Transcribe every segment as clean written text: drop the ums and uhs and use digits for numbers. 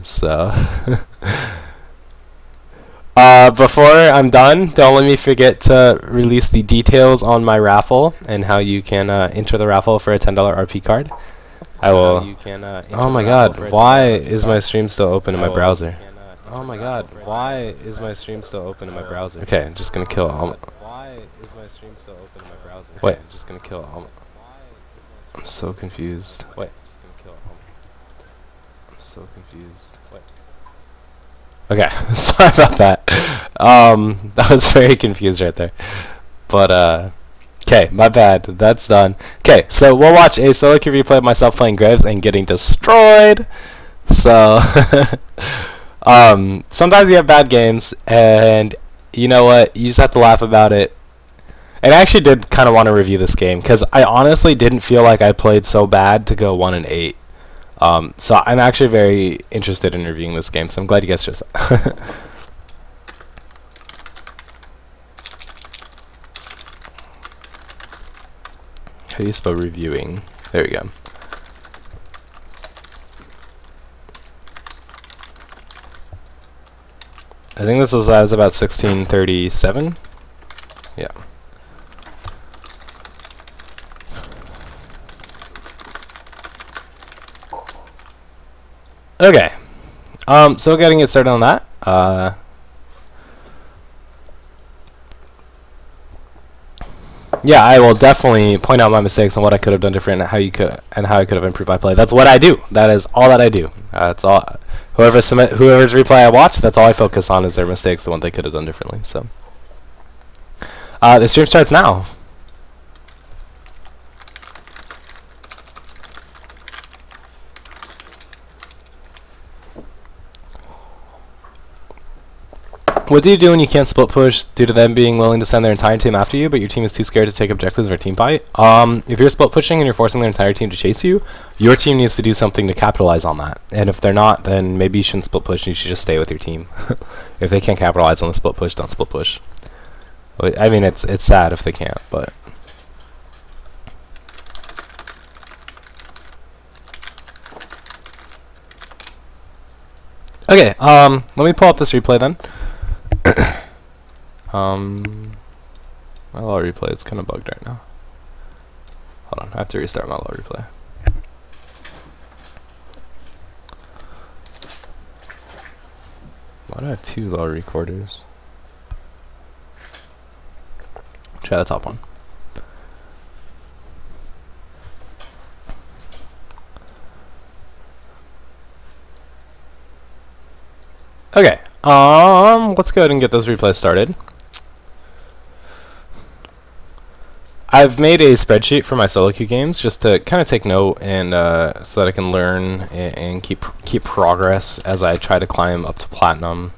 So, before I'm done, don't let me forget to release the details on my raffle and how you can enter the raffle for a $10 RP card. I will. Oh my God! Why is my stream still open in my browser? Oh my God! Why is my stream still open in my browser? Okay, I'm just gonna kill all. Why is my stream still open in my browser? Wait, I'm just gonna kill all. I'm so confused. Wait. I'm so confused. Wait. Okay, sorry about that. I was very confused right there. But okay, my bad. That's done. Okay, so we'll watch a solo queue replay of myself playing Graves and getting destroyed. So, sometimes you have bad games, and you know what? You just have to laugh about it. And I actually did kind of want to review this game because I honestly didn't feel like I played so bad to go 1-8. So I'm actually very interested in reviewing this game. So I'm glad you guys just. How do you spell reviewing? There we go. I think this was about 1637. Yeah. Okay. So getting it started on that. Yeah, I will definitely point out my mistakes and what I could have done different and how I could have improved my play. That's what I do. That is all that I do. That's all. Whoever's replay I watch, that's all I focus on is their mistakes, the one they could have done differently. So, the stream starts now. What do you do when you can't split push due to them being willing to send their entire team after you, but your team is too scared to take objectives or team fight? If you're split pushing and you're forcing their entire team to chase you, your team needs to do something to capitalize on that. And if they're not, then maybe you shouldn't split push and you should just stay with your team. If they can't capitalize on the split push, don't split push. I mean, it's sad if they can't, but... Okay, let me pull up this replay then. My LoL replay is kind of bugged right now. Hold on, I have to restart my LoL replay. Why do I have two LoL recorders? Try the top one. Okay, let's go ahead and get this replay started. I've made a spreadsheet for my solo queue games just to kind of take note and so that I can learn and keep progress as I try to climb up to platinum.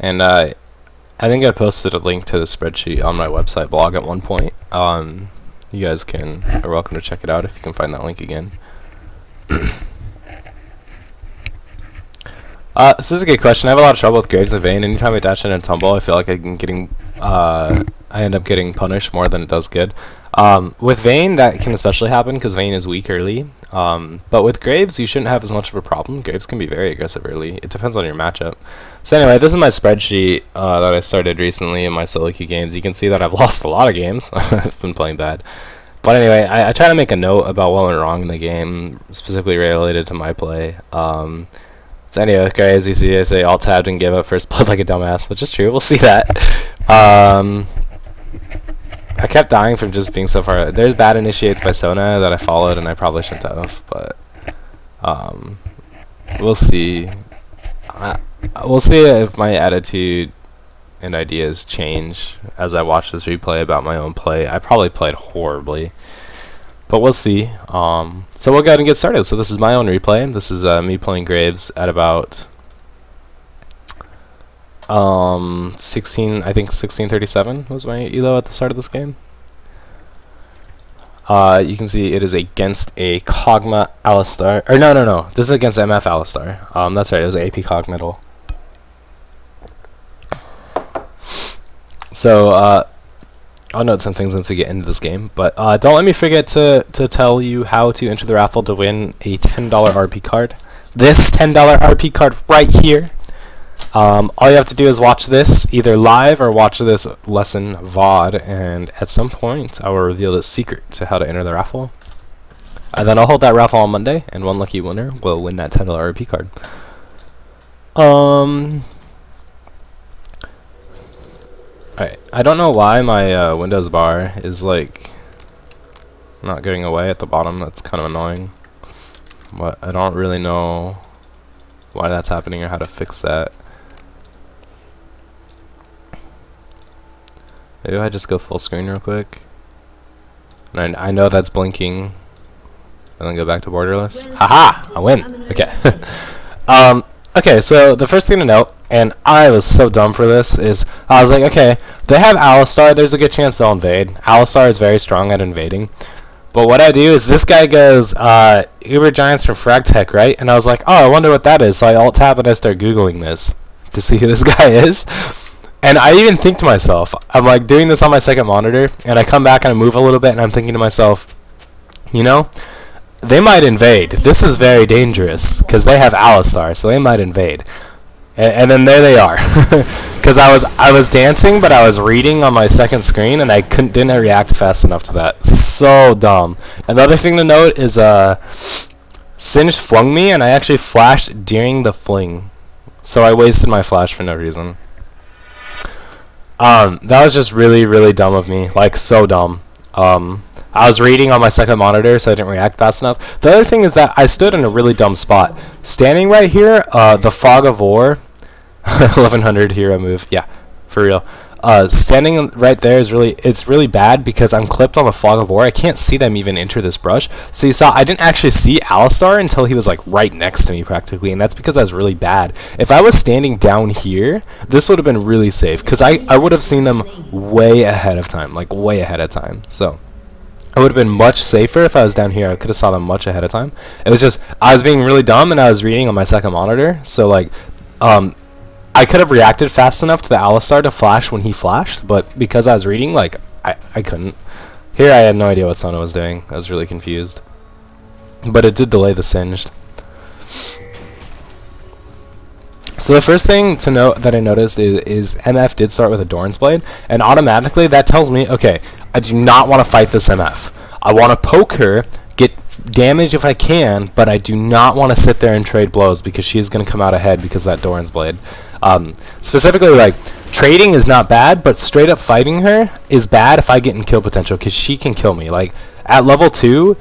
And I think I posted a link to the spreadsheet on my website blog at one point. You guys are welcome to check it out if you can find that link again. This is a good question. I have a lot of trouble with Graves and Vayne. Anytime I dash in and tumble, I feel like I end up getting punished more than it does good. With Vayne, that can especially happen because Vayne is weak early. But with Graves, you shouldn't have as much of a problem. Graves can be very aggressive early. It depends on your matchup. So anyway, this is my spreadsheet that I started recently in my solo queue games. You can see that I've lost a lot of games. I've been playing bad. But anyway, I try to make a note about what went wrong in the game, specifically related to my play. So anyway, okay, as you see, I say alt tabbed and gave up first blood like a dumbass, which is true. We'll see that. I kept dying from just being so far. There's bad initiates by Sona that I followed, and I probably shouldn't have. But we'll see. We'll see if my attitude and ideas change as I watch this replay about my own play. I probably played horribly. But we'll see. So we'll go ahead and get started. So this is my own replay. This is me playing Graves at about 1637 was my elo at the start of this game. You can see it is against a Kog'Maw Alistar. Or no. This is against MF Alistar. That's right. It was AP Cog middle. So I'll note some things once we get into this game, but don't let me forget to tell you how to enter the raffle to win a $10 RP card. This $10 RP card right here. All you have to do is watch this either live or watch this lesson VOD, and at some point I will reveal the secret to how to enter the raffle. And then I'll hold that raffle on Monday, and one lucky winner will win that $10 RP card. Alright, I don't know why my Windows bar is like not getting away at the bottom. That's kind of annoying. But I don't really know why that's happening or how to fix that. Maybe I just go full screen real quick. And I know that's blinking. And then go back to borderless. Haha! I win! Okay. Okay, so the first thing to note, and I was so dumb for this, is I was like, okay, they have Alistar, there's a good chance they'll invade. Alistar is very strong at invading. But what I do is this guy goes, Uber Giants from Fragtech, right? And I was like, oh, I wonder what that is. So I alt-tab and I start Googling this to see who this guy is. And I even think to myself, I'm like doing this on my second monitor, and I come back and I move a little bit, and I'm thinking to myself, you know, they might invade. This is very dangerous because they have Alistar, so they might invade. And then there they are. Because I was dancing, but I was reading on my second screen, and I didn't react fast enough to that. So dumb. Another thing to note is Singed flung me, and I actually flashed during the fling, so I wasted my flash for no reason. That was just really, really dumb of me. Like, so dumb. I was reading on my second monitor, so I didn't react fast enough. The other thing is that I stood in a really dumb spot. Standing right here, the Fog of War, 1100 hero move, yeah, for real. Standing right there is it's really bad because I'm clipped on the Fog of War. I can't see them even enter this brush. So you saw, I didn't actually see Alistar until he was like right next to me practically, and that's because I was really bad. If I was standing down here, this would have been really safe because I would have seen them way ahead of time, like way ahead of time. So it would have been much safer if I was down here. I could have saw them much ahead of time. It was just, I was being really dumb and I was reading on my second monitor. So like, I could have reacted fast enough to the Alistar to flash when he flashed, but because I was reading, like, I couldn't. Here I had no idea what Sona was doing. I was really confused. But it did delay the Singed. So the first thing to note that I noticed is MF did start with a Doran's Blade, and automatically that tells me, okay, I do not want to fight this MF. I want to poke her, get damage if I can, but I do not want to sit there and trade blows because she's going to come out ahead because of that Doran's Blade. Specifically, like, trading is not bad, but straight up fighting her is bad if I get in kill potential because she can kill me. Like, at level 2,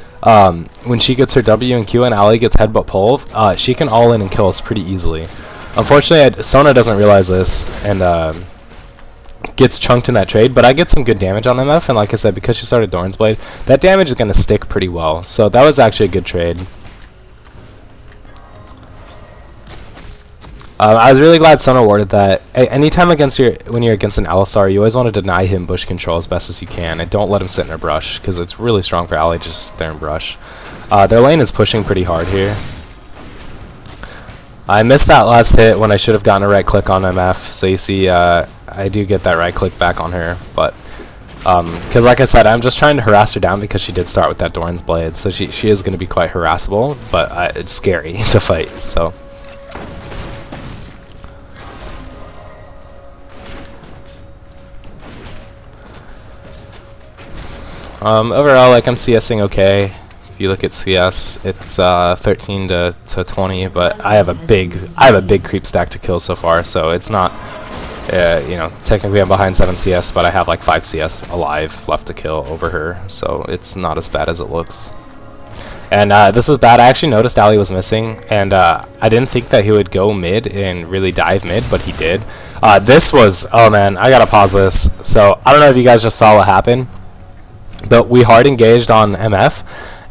when she gets her W and Q and Ali gets headbutt pull, she can all in and kill us pretty easily. Unfortunately, Sona doesn't realize this and gets chunked in that trade, but I get some good damage on MF, and like I said, because she started Doran's Blade, that damage is going to stick pretty well. So that was actually a good trade. I was really glad Sona awarded that. Anytime when you're against an Alistar, you always want to deny him bush control as best as you can, and don't let him sit in a brush, because it's really strong for Ali to just sit there and brush. Their lane is pushing pretty hard here. I missed that last hit when I should have gotten a right click on MF, so you see I do get that right click back on her, but because like I said, I'm just trying to harass her down because she did start with that Doran's Blade, so she is going to be quite harassable, but it's scary to fight, so. Overall, like, I'm CSing okay. If you look at CS, it's 13 to 20, but I have a big creep stack to kill so far, so it's not, you know, technically I'm behind 7 CS, but I have like 5 CS alive left to kill over her, so it's not as bad as it looks. And this is bad. I actually noticed Ali was missing, and I didn't think that he would go mid and really dive mid, but he did. This was, oh man, I gotta pause this. So I don't know if you guys just saw what happened, but we hard engaged on MF,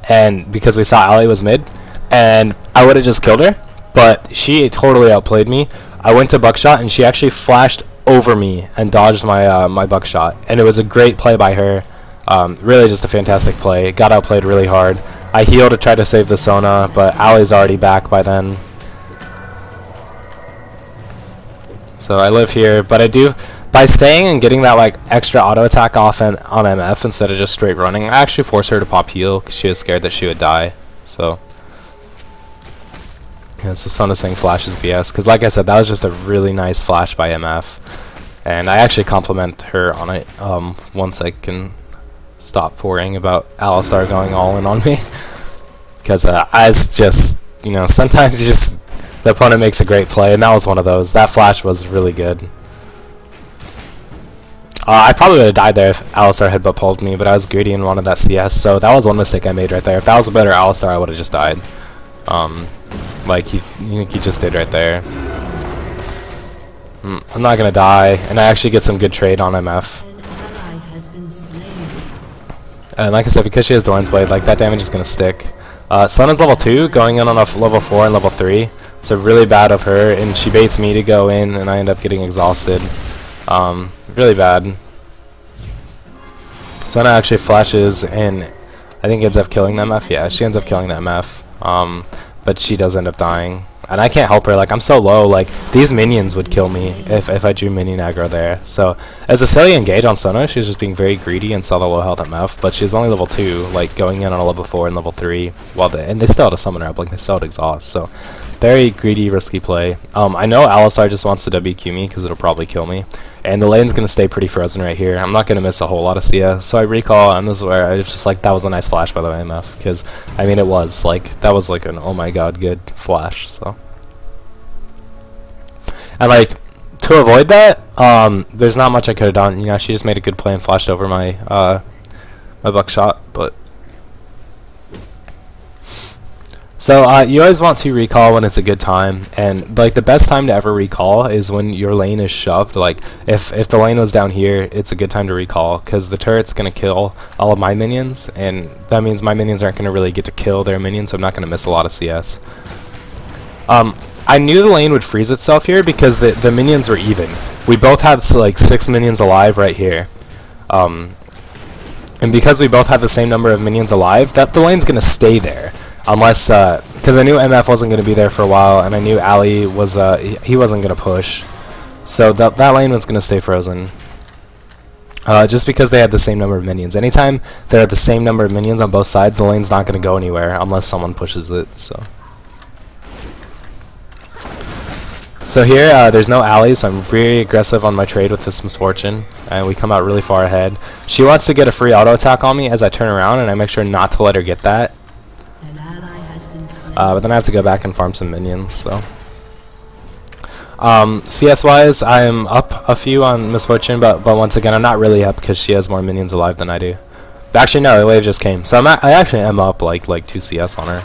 and because we saw Ali was mid, and I would have just killed her, but she totally outplayed me. I went to buckshot, and she actually flashed over me and dodged my my buckshot, and it was a great play by her. Really just a fantastic play. Got outplayed really hard. I heal to try to save the Sona, but Ali's already back by then. So I live here, but I do. by staying and getting that like extra auto attack off on MF instead of just straight running, I actually forced her to pop heal because she was scared that she would die. So yeah, so Sona saying flash is BS because, like I said, that was just a really nice flash by MF, and I actually compliment her on it. Once I can stop worrying about Alistar going all in on me, because I was just, you know, sometimes just the opponent makes a great play, and that was one of those. That flash was really good. I probably would have died there if Alistar had butt pulled me, but I was greedy and wanted that CS, so that was one mistake I made right there. If that was a better Alistar, I would have just died. Like he just did right there. I'm not gonna die, and I actually get some good trade on MF. And like I said, because she has Doran's Blade, like that damage is gonna stick. Sona's level 2, going in on a level 4 and level 3, so really bad of her, and she baits me to go in, and I end up getting exhausted. Really bad. Sona actually flashes and I think ends up killing the MF. Yeah, she ends up killing the MF. But she does end up dying. And I can't help her. Like, I'm so low. Like, these minions would kill me if I drew minion aggro there. So, as a silly engage on Sona, she was just being very greedy and saw the low health MF. But she's only level 2, like, going in on a level 4 and level 3. And they still had a summoner up. Like, they still had exhaust. So, very greedy, risky play. I know Alistar just wants to WQ me because it'll probably kill me. And the lane's going to stay pretty frozen right here. I'm not going to miss a whole lot of CS. So I recall, and this is where I was just like, that was a nice flash by the way, MF. Because, I mean, it was. Like, that was like an oh my god good flash. So. And, like, to avoid that, there's not much I could have done. You know, she just made a good play and flashed over my, my buckshot. But. So, you always want to recall when it's a good time, and, like, the best time to ever recall is when your lane is shoved. Like, if the lane was down here, it's a good time to recall, because the turret's going to kill all of my minions, and that means my minions aren't going to really get to kill their minions, so I'm not going to miss a lot of CS. I knew the lane would freeze itself here, because the minions were even. We both had, like, 6 minions alive right here. And because we both had the same number of minions alive, the lane's going to stay there. Unless, because I knew MF wasn't going to be there for a while, and I knew Ali was, he wasn't going to push. So that lane was going to stay frozen. Just because they had the same number of minions. Anytime there are the same number of minions on both sides, the lane's not going to go anywhere unless someone pushes it, so. So here, there's no Ali, so I'm very aggressive on my trade with this Misfortune, and we come out really far ahead. She wants to get a free auto attack on me as I turn around, and I make sure not to let her get that. But then I have to go back and farm some minions, so. CS-wise, I'm up a few on Misfortune, but once again, I'm not really up because she has more minions alive than I do. But actually, no, the wave just came. So I actually am up like 2 CS on her.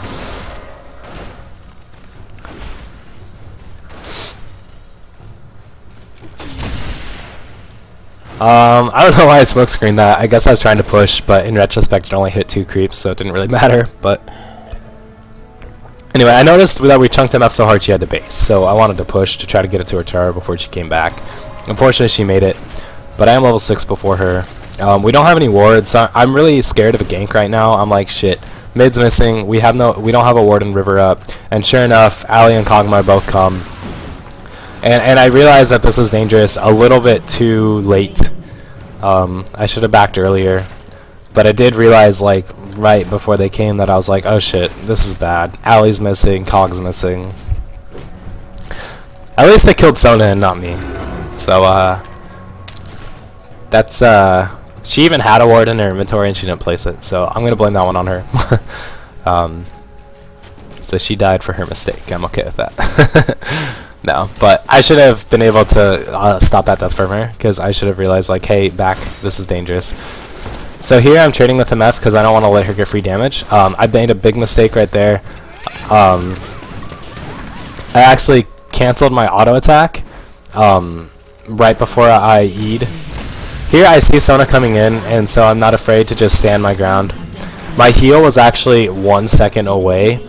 I don't know why I smoke screened that. I guess I was trying to push, but in retrospect, it only hit 2 creeps, so it didn't really matter, but. Anyway, I noticed that we chunked MF so hard she had to base, so I wanted to push to try to get it to her tower before she came back. Unfortunately, she made it, but I am level 6 before her. We don't have any wards, so I'm really scared of a gank right now. I'm like, shit, mid's missing, we don't have a ward in river up, and sure enough, Ali and Kog'Maw both come. And I realized that this was dangerous a little bit too late. I should have backed earlier. But I did realize, like, right before they came that I was like, oh shit, this is bad. Ali's missing, Cog's missing. At least they killed Sona and not me. So, that's, she even had a ward in her inventory and she didn't place it. So I'm gonna blame that one on her. So she died for her mistake. I'm okay with that. No, but I should have been able to stop that death from her, because I should have realized, like, hey, back, this is dangerous. So here I'm trading with MF because I don't want to let her get free damage. I made a big mistake right there. I actually canceled my auto attack right before I E'd. Here I see Sona coming in, and so I'm not afraid to just stand my ground. My heal was actually 1 second away.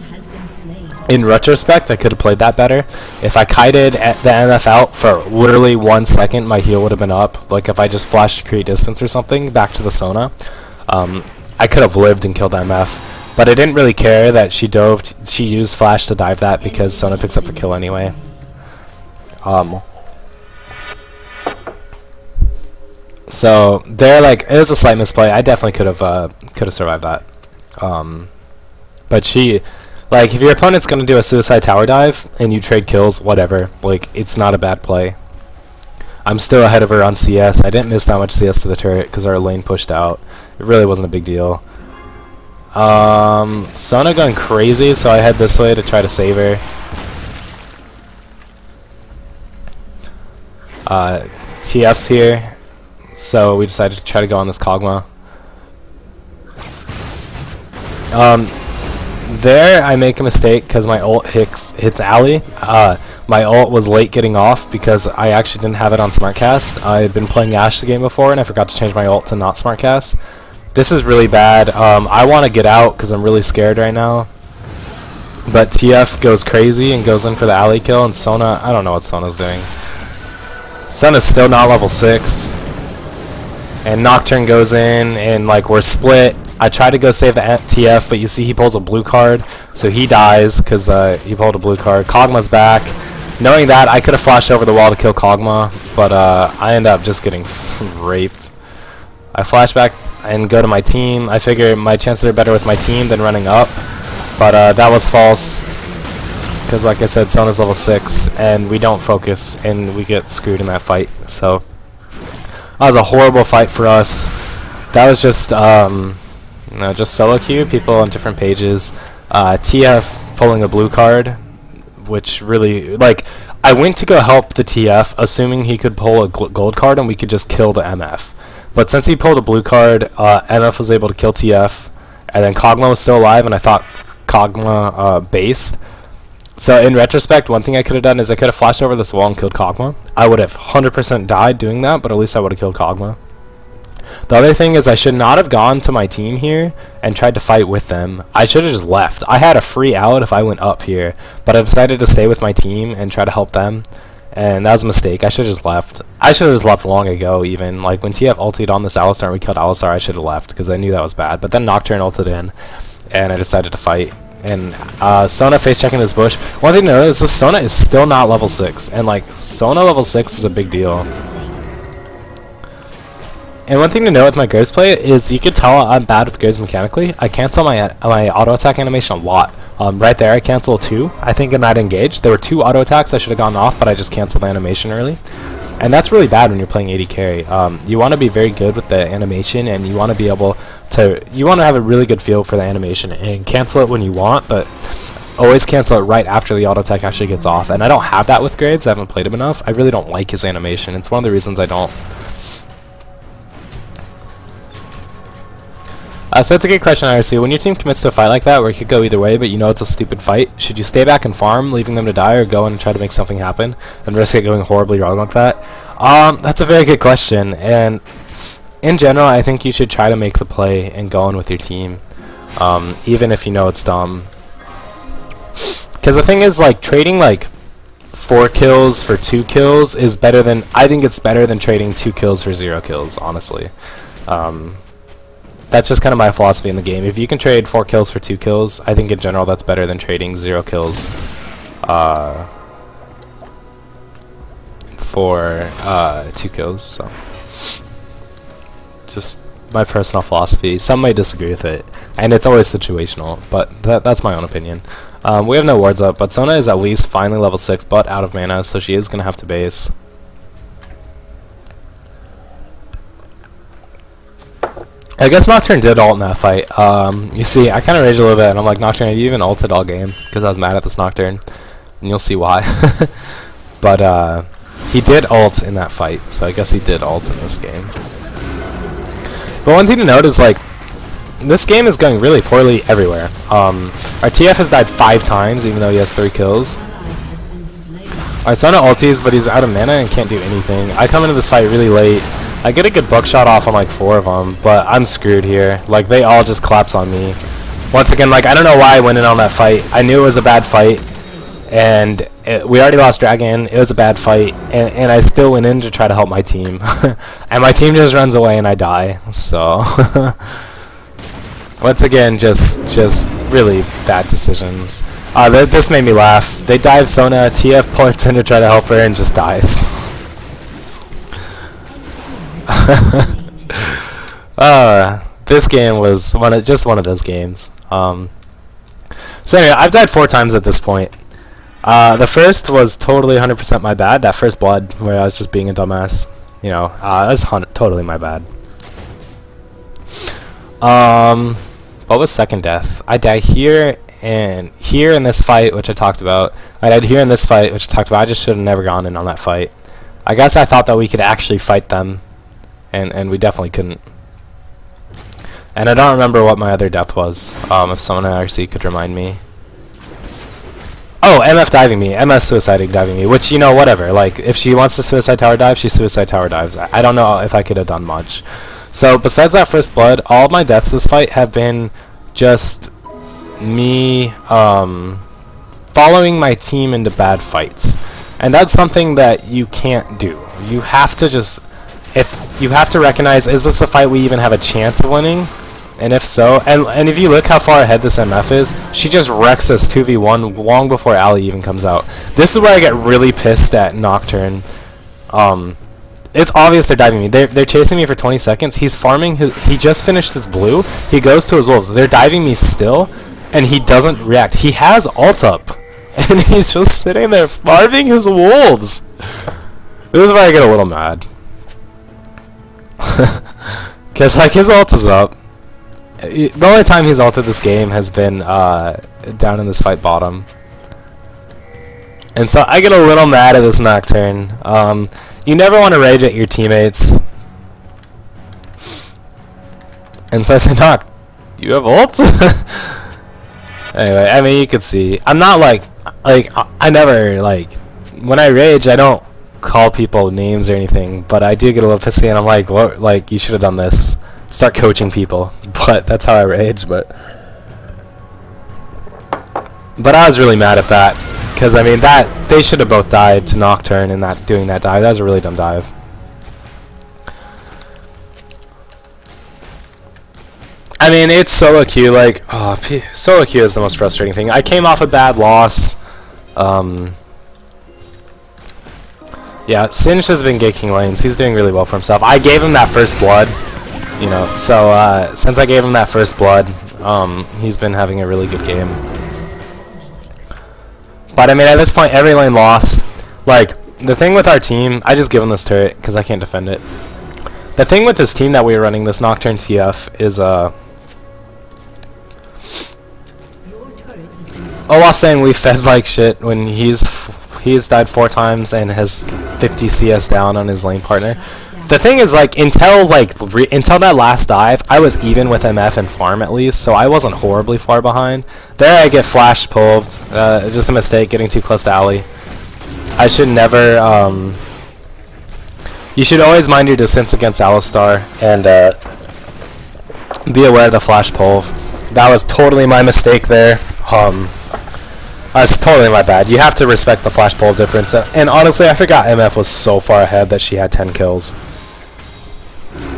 In retrospect, I could have played that better. If I kited at the MF out for literally 1 second, my heal would have been up. Like if I just flashed to create distance or something back to the Sona, I could have lived and killed MF. But I didn't really care that she used flash to dive that because Sona picks up the kill anyway. So they're like, it was a slight misplay. I definitely could have survived that. But she, like, if your opponent's gonna do a suicide tower dive and you trade kills, whatever. Like, it's not a bad play. I'm still ahead of her on CS. I didn't miss that much CS to the turret because our lane pushed out. It really wasn't a big deal. Sona going crazy, so I head this way to try to save her. TF's here, so we decided to try to go on this Kog'Maw. There I make a mistake because my ult hits Ali. My ult was late getting off because I actually didn't have it on SmartCast. I had been playing Ashe the game before and I forgot to change my ult to not SmartCast. This is really bad. I want to get out because I'm really scared right now. But TF goes crazy and goes in for the Ali kill, and Sona, I don't know what Sona's doing. Sona's still not level 6. And Nocturne goes in and like we're split. I try to go save the TF, but you see he pulls a blue card, so he dies because he pulled a blue card. Kog'Maw's back. Knowing that, I could have flashed over the wall to kill Kog'Maw, but I end up just getting raped. I flash back and go to my team. I figure my chances are better with my team than running up, but that was false because, like I said, Sona's level 6, and we don't focus, and we get screwed in that fight. So that was a horrible fight for us. That was just just solo queue, people on different pages. TF pulling a blue card, which really, like, I went to go help the TF, assuming he could pull a gold card and we could just kill the MF. But since he pulled a blue card, MF was able to kill TF, and then Kog'Maw was still alive, and I thought Kog'Maw based. So in retrospect, one thing I could have done is I could have flashed over this wall and killed Kog'Maw. I would have 100% died doing that, but at least I would have killed Kog'Maw. The other thing is I should not have gone to my team here and tried to fight with them. I should have just left. I had a free out if I went up here, but I decided to stay with my team and try to help them, and that was a mistake. I should have just left. I should have just left long ago even. Like when TF ulted on this Alistar and we killed Alistar, I should have left because I knew that was bad. But then Nocturne ulted in, and I decided to fight. And Sona face checking this bush. One thing to note is this Sona is still not level 6, and like Sona level 6 is a big deal. And one thing to know with my Graves play is you can tell I'm bad with Graves mechanically. I cancel my auto attack animation a lot. Right there I cancel 2. I think in that engage there were 2 auto attacks I should have gone off, but I just canceled the animation early. And that's really bad when you're playing AD carry. You want to be very good with the animation, and you want to be able to, you want to have a really good feel for the animation and cancel it when you want, but always cancel it right after the auto attack actually gets off. And I don't have that with Graves. I haven't played him enough. I really don't like his animation. It's one of the reasons I don't. So that's a good question, IRC. When your team commits to a fight like that, where it could go either way, but you know it's a stupid fight, should you stay back and farm, leaving them to die, or go in and try to make something happen, and risk it going horribly wrong like that? That's a very good question, and in general, I think you should try to make the play and go in with your team, even if you know it's dumb. Because the thing is, like, trading, like, 4 kills for 2 kills is better than, I think it's better than trading 2 kills for 0 kills, honestly. That's just kind of my philosophy in the game. If you can trade 4 kills for 2 kills, I think in general that's better than trading 0 kills for 2 kills. So, just my personal philosophy. Some may disagree with it, and it's always situational, but that's my own opinion. We have no wards up, but Sona is at least finally level 6, but out of mana, so she is going to have to base. I guess Nocturne did ult in that fight. You see, I kind of raged a little bit, and I'm like, Nocturne, have you even ulted all game? Because I was mad at this Nocturne, and you'll see why. But he did ult in that fight, so I guess he did ult in this game. But one thing to note is, like, this game is going really poorly everywhere. Our TF has died 5 times, even though he has 3 kills. Our Sona ulties, but he's out of mana and can't do anything. I come into this fight really late. I get a good buckshot off on like 4 of them, but I'm screwed here. Like, they all just collapse on me. Once again, like, I don't know why I went in on that fight. I knew it was a bad fight, and we already lost Dragon. It was a bad fight, and I still went in to try to help my team. And my team just runs away and I die, so... Once again, just really bad decisions. This made me laugh. They dive Sona, TF ports in to try to help her, and just dies. This game was just one of those games. So anyway, I've died 4 times at this point. The first was totally 100% my bad. That first blood, where I was just being a dumbass. You know, that's totally my bad. What was second death? I died here and here in this fight, which I talked about. I died here in this fight, which I talked about. I just should have never gone in on that fight. I guess I thought that we could actually fight them, and we definitely couldn't. And I don't remember what my other death was. If someone actually could remind me. Oh, MF diving me. MS suiciding diving me. Which, you know, whatever. Like, if she wants to suicide tower dive, she suicide tower dives. I don't know if I could have done much. So, besides that first blood, all my deaths this fight have been just me following my team into bad fights. And that's something that you can't do. You have to just... you have to recognize, is this a fight we even have a chance of winning? And if so, and if you look how far ahead this MF is, she just wrecks us 2v1 long before Ali even comes out. This is where I get really pissed at Nocturne. It's obvious they're diving me. They're chasing me for 20 seconds. He's farming. He just finished his blue. He goes to his wolves. They're diving me still, and he doesn't react. He has ult up, and he's just sitting there farming his wolves. This is where I get a little mad. Because, like, his ult is up. The only time he's ulted this game has been down in this fight bottom. And so I get a little mad at this Nocturne. You never want to rage at your teammates. And so I said, Noc, do you have ult? Anyway, I mean, you could see. I'm not like, I never, like, when I rage, I don't call people names or anything, but I do get a little pissy, and I'm like, what, like, you should have done this. Start coaching people. But that's how I rage, but I was really mad at that, because I mean they should have both died to Nocturne and doing that dive. That was a really dumb dive. I mean, it's solo queue, like, solo queue is the most frustrating thing. I came off a bad loss. Yeah, Singe has been ganking lanes. He's doing really well for himself. I gave him that first blood. You know, so since I gave him that first blood, he's been having a really good game. But I mean, at this point, every lane lost. Like, the thing with our team, I just give him this turret because I can't defend it. The thing with this team that we were running, this Nocturne TF, is Olaf saying we fed like shit when he's died 4 times and has 50 CS down on his lane partner. The thing is, like, until that last dive, I was even with MF and farm at least, so I wasn't horribly far behind. There I get flash pulled. Just a mistake getting too close to Ali. I should never, you should always mind your distance against Alistar and be aware of the flash pull. That was totally my mistake there. That's totally my bad. You have to respect the flash pull difference. And honestly, I forgot MF was so far ahead that she had 10 kills.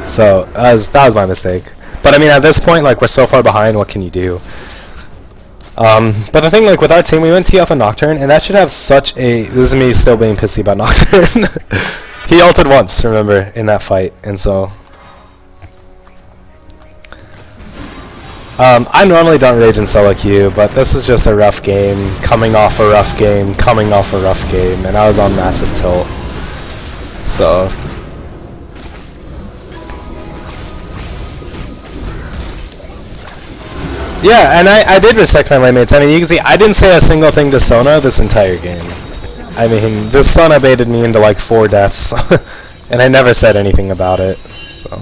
So that was my mistake. But I mean, at this point, like, we're so far behind. What can you do? But the thing, like, with our team, we went TF and Nocturne, and that should have such a. This is me still being pissy about Nocturne. He ulted once, remember, in that fight, and so. I normally don't rage in solo queue, but this is just a rough game, coming off a rough game, and I was on massive tilt. So. Yeah, and I did respect my lane mates. I mean, you can see I didn't say a single thing to Sona this entire game. I mean, this Sona baited me into like 4 deaths, and I never said anything about it, so.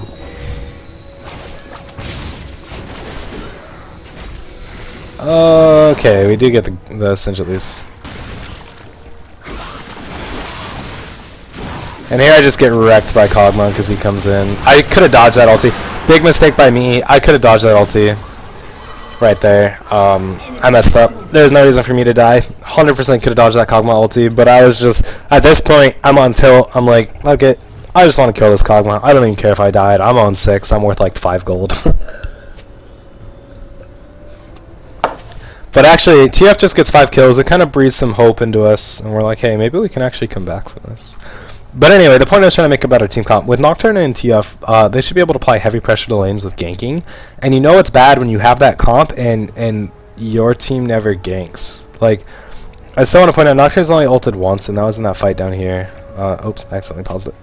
Okay, we do get the Singe at least. And here I just get wrecked by Kog'Maw because he comes in. I could have dodged that ulti. Big mistake by me. I could have dodged that ulti. Right there. I messed up. There's no reason for me to die. 100% could have dodged that Kog'Maw ulti, but I was just, at this point, I'm on tilt. I'm like, okay, I just want to kill this Kog'Maw. I don't even care if I died. I'm on 6. I'm worth like 5 gold. But actually, TF just gets 5 kills. It kind of breathes some hope into us, and we're like, hey, maybe we can actually come back from this. But anyway, the point I was trying to make about our team comp, with Nocturne and TF, they should be able to apply heavy pressure to lanes with ganking. And you know it's bad when you have that comp and your team never ganks. Like, I still want to point out, Nocturne's only ulted once, and that was in that fight down here. Oops, I accidentally paused it.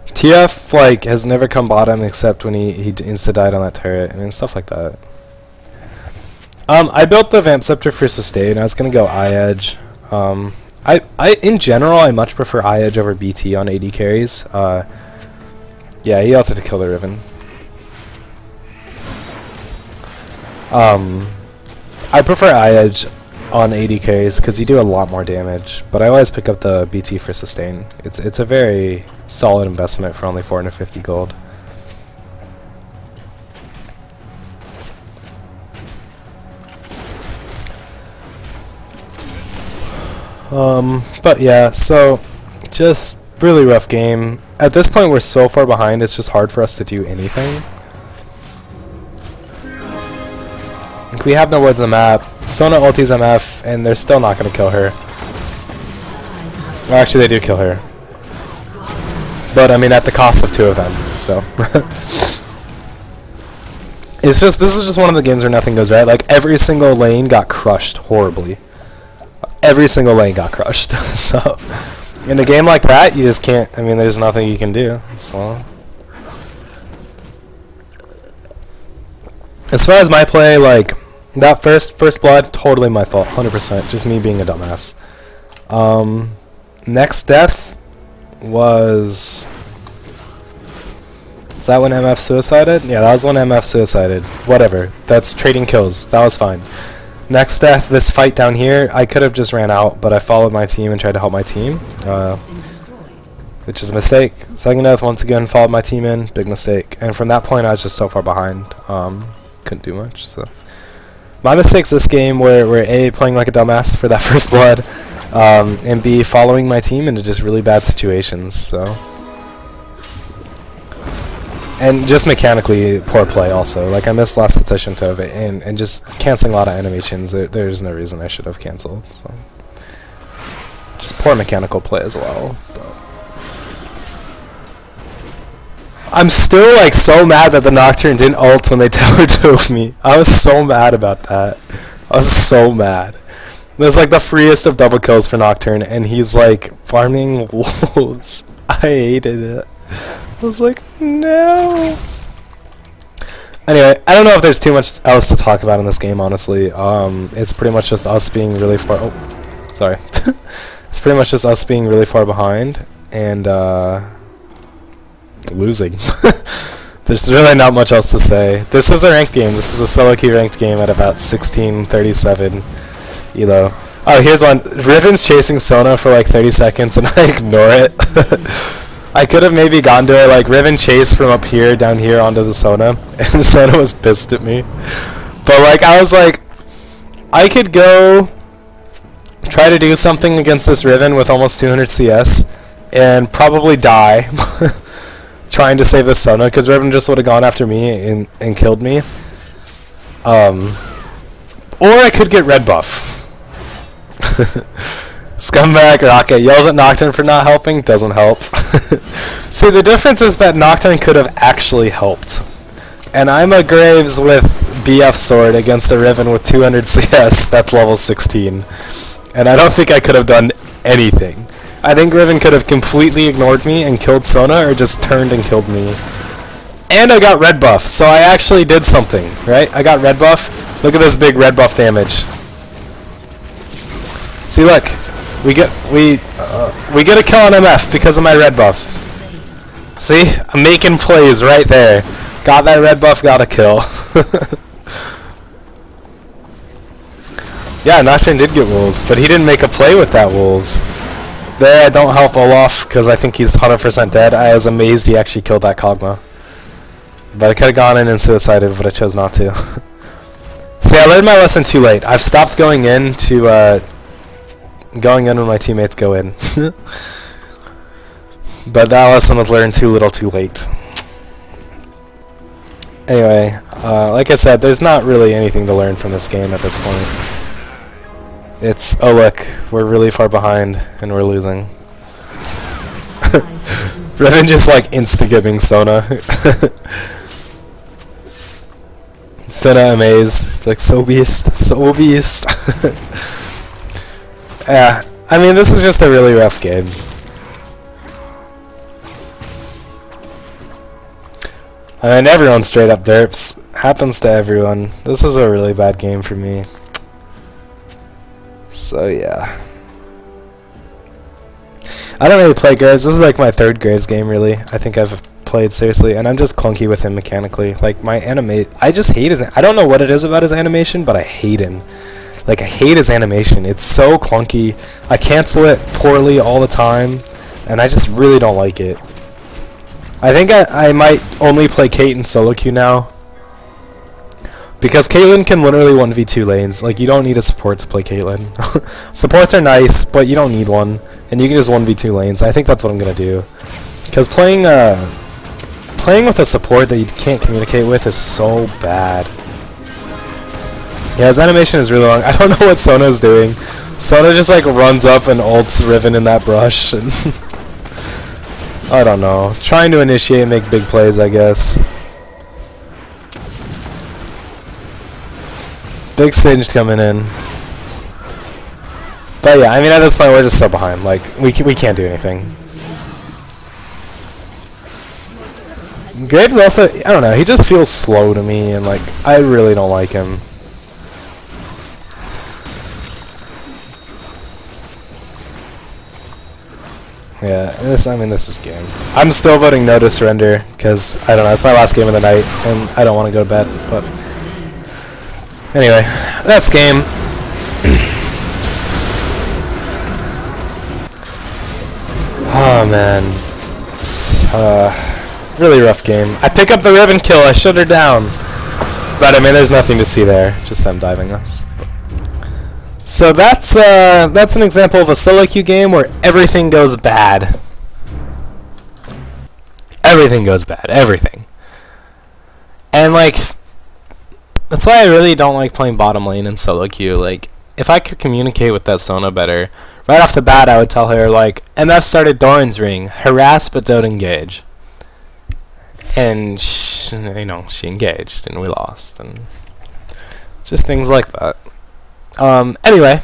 TF, like, has never come bottom except when he insta-died on that turret, and stuff like that. I built the Vamp Scepter for sustain. I was going to go I-Edge. In general, I much prefer I-Edge over BT on AD carries. Yeah, he also had to kill the Riven. I prefer I-Edge on AD carries because you do a lot more damage, but I always pick up the BT for sustain. It's a very solid investment for only 450 gold. But yeah, so just really rough game. At this point, we're so far behind, it's just hard for us to do anything. Like, we have no words on the map. Sona ultis MF, and they're still not going to kill her. Oh, actually, they do kill her. But, I mean, at the cost of 2 of them, so. This is just one of the games where nothing goes right. Like, every single lane got crushed horribly. Every single lane got crushed. So, in a game like that, you just can't, I mean, there's nothing you can do. So, as far as my play, like, that first blood, totally my fault, 100%, just me being a dumbass. Next death was... Is that when MF suicided? Yeah, that was when MF suicided. Whatever, that's trading kills, that was fine. Next death, this fight down here, I could have just ran out, but I followed my team and tried to help my team, which is a mistake. Second death, once again, followed my team in, big mistake. And from that point, I was just so far behind, couldn't do much. So my mistakes this game were A, playing like a dumbass for that first blood, and B, following my team into just really bad situations. So. And just mechanically poor play also. Like, I missed last session to it, and just canceling a lot of animations. There's no reason I should have cancelled. So. Just poor mechanical play as well. But I'm still like so mad that the Nocturne didn't ult when they tower dove me. I was so mad about that. I was so mad. It was like the freest of double kills for Nocturne, and he's like farming wolves. I hated it. I was like, no. Anyway, I don't know if there's too much else to talk about in this game, honestly. It's pretty much just us being really far... Oh, sorry. It's pretty much just us being really far behind and losing. There's really not much else to say. This is a ranked game. This is a solo queue ranked game at about 1637 elo. Oh, here's one. Riven's chasing Sona for like 30 seconds and I ignore it. I could have maybe gone to her, like, Riven chased from up here, down here, onto the Sona, and Sona was pissed at me. But, like, I was like, I could go try to do something against this Riven with almost 200 CS, and probably die trying to save this Sona, because Riven just would have gone after me and killed me. Or I could get red buff. Scumbag Rocket yells at Nocturne for not helping, doesn't help. See, the difference is that Nocturne could have actually helped. And I'm a Graves with BF Sword against a Riven with 200 CS, that's level 16. And I don't think I could have done anything. I think Riven could have completely ignored me and killed Sona, or just turned and killed me. And I got red buff, so I actually did something, right? I got red buff. Look at this big red buff damage. See, look. We get a kill on MF because of my red buff. See? I'm making plays right there. Got that red buff, got a kill. Yeah, Nocturne did get wolves, but he didn't make a play with that wolves. There, I don't help Olaf because I think he's 100% dead. I was amazed he actually killed that Kog'Maw. But I could have gone in and suicided, but I chose not to. See, I learned my lesson too late. I've stopped going in when my teammates go in. But that lesson was learned too little too late. Anyway, like I said, there's not really anything to learn from this game at this point. It's, oh look, we're really far behind and we're losing. Riven just like insta-giving Sona. Sona amazed. It's like, so beast, so beast. Yeah, I mean, this is just a really rough game. I mean, everyone straight up derps. Happens to everyone. This is a really bad game for me. So, yeah. I don't really play Graves. This is like my third Graves game, really. I think I've played seriously, and I'm just clunky with him mechanically. Like, my animate... I just hate his... I don't know what it is about his animation, but I hate him. Like, I hate his animation. It's so clunky. I cancel it poorly all the time, and I just really don't like it. I think I might only play Kate in solo queue now, because Caitlyn can literally 1v2 lanes. Like, you don't need a support to play Caitlyn. Supports are nice, but you don't need one, and you can just 1v2 lanes. I think that's what I'm gonna do, because playing with a support that you can't communicate with is so bad. Yeah, his animation is really long. I don't know what Sona's doing. Sona just like runs up and ults Riven in that brush, and I don't know. Trying to initiate and make big plays, I guess. Big Singed coming in. But yeah, I mean, at this point we're just so behind. Like, we can't do anything. Graves also, I don't know, he just feels slow to me, and like, I really don't like him. Yeah, this is game. I'm still voting no to surrender, because, I don't know, it's my last game of the night, and I don't want to go to bed, but... Anyway, that's game. Oh, man. It's, really rough game. I pick up the Riven kill, I shut her down. But, I mean, there's nothing to see there, just them diving us. So that's an example of a solo queue game where everything goes bad. Everything goes bad. Everything. And like, that's why I really don't like playing bottom lane in solo queue. Like, if I could communicate with that Sona better, right off the bat I would tell her like, MF started Doran's ring, harass but don't engage. And she engaged and we lost, and just things like that. Anyway,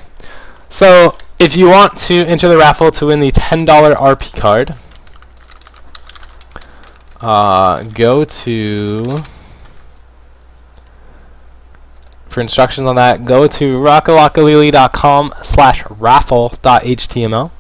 so if you want to enter the raffle to win the $10 RP card, go to, for instructions on that, go to rockalockalili.com/raffle.html,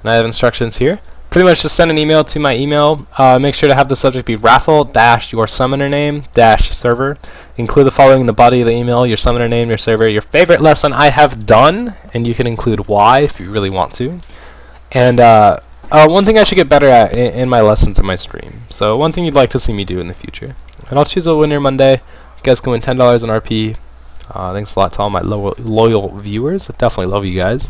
and I have instructions here. Pretty much just send an email to my email. Make sure to have the subject be raffle-your summoner name-server. Include the following in the body of the email: your summoner name, your server, your favorite lesson I have done, and you can include why if you really want to. And one thing I should get better at in my lessons and my stream. So one thing you'd like to see me do in the future. And I'll choose a winner Monday. You guys can win $10 in RP. Thanks a lot to all my loyal viewers. I definitely love you guys.